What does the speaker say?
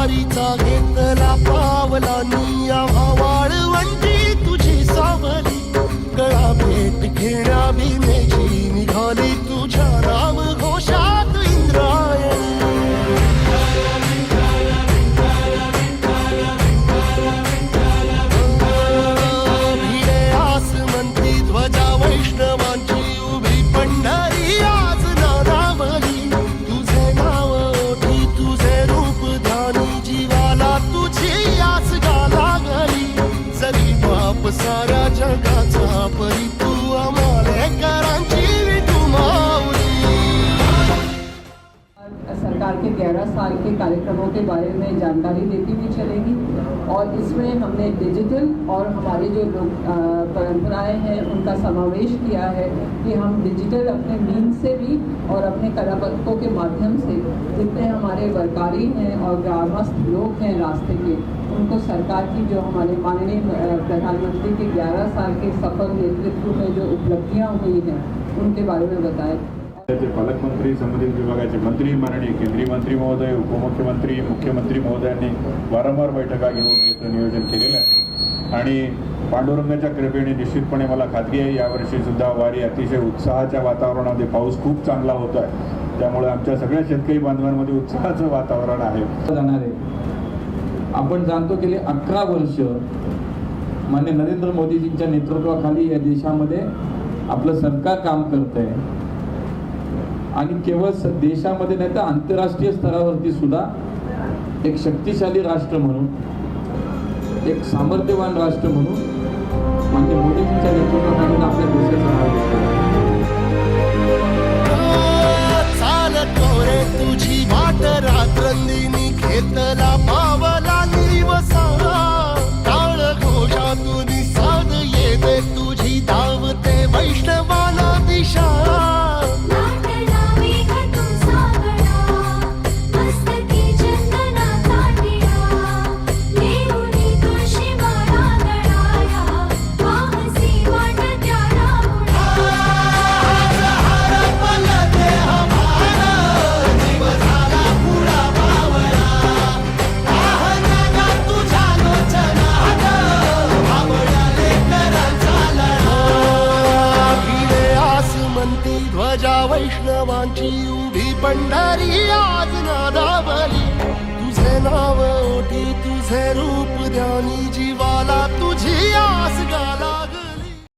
वारीचा घेतला पावलांनी आम्हा वाळवंटी तुझी सावली गळा भेट घेण्या भीमेची निघाली तुझ्या नाम घोषात इंद्रायणी भिडे आसमंती ध्वजा वैष्णवांची उभी पंढरी आज नादावली तुझे नाव ओठी तुझे रूप ध्यानी जीवाला तुझी आस गाला गली जरी बाप साऱ्या जगाचा परी तू आमालेकरांची विठू माऊली। सरकार के 11 साल के कार्यक्रमों के बारे में जानकारी देती हुई चलेगी और इसमें हमने डिजिटल और हमारे जो लोग परंपराएं हैं उनका समावेश किया है कि हम डिजिटल अपने मीन्स से भी और अपने कलापथकों के माध्यम से जितने हमारे वरकारी हैं और ग्रामस्थ लोग हैं रास्ते के उनको सरकार की जो हमारे माननीय प्रधानमंत्री के 11 साल के सफल नेतृत्व में जो उपलब्धियाँ हुई हैं उनके बारे में बताएं। पालकमंत्री संबंधित विभागाचे मंत्री माननीय केंद्रीय मंत्री महोदय उपमुख्यमंत्री मुख्यमंत्री महोदयांनी वारंवार बैठका घेऊन याचं नियोजन केलेलं आहे आणि पांडुरंगाच्या कृपेने निश्चितपणे मला खात्री आहे यावर्षी सुद्धा वारी अतिशय उत्साहाच्या वातावरणामध्ये पाऊस खूप चांगला होत आहे त्यामुळे आमच्या सगळ्या शेतकरी बांधवांमध्ये उत्साहाचं वातावरण आहे जाणार आहे। आपण जाणतो गेले 11 वर्ष माननीय नरेंद्र मोदीजींच्या नेतृत्वाखाली या देशामध्ये आपलं सरकार काम करत आहे आणि केवळ देशामध्ये नाही तर आंतरराष्ट्रीय स्तरावरती सुद्धा एक शक्तिशाली राष्ट्र म्हणून एक सामर्थ्यवान राष्ट्र म्हणून माननीय मोदीजींच्या नेतृत्वाखाली आपल्या देशाचं नाव तुझी वाट रात्रंदिनी घेतला पावला निवसा काळ घोषातून साध येते तुझी धावते वैष्णवाला दिशा ध्वजा वैष्णवांची उभी पंढरी आज नादावली तुझे नाव ओठी तुझे रूप ध्यानी जीवाला तुझी आस गाला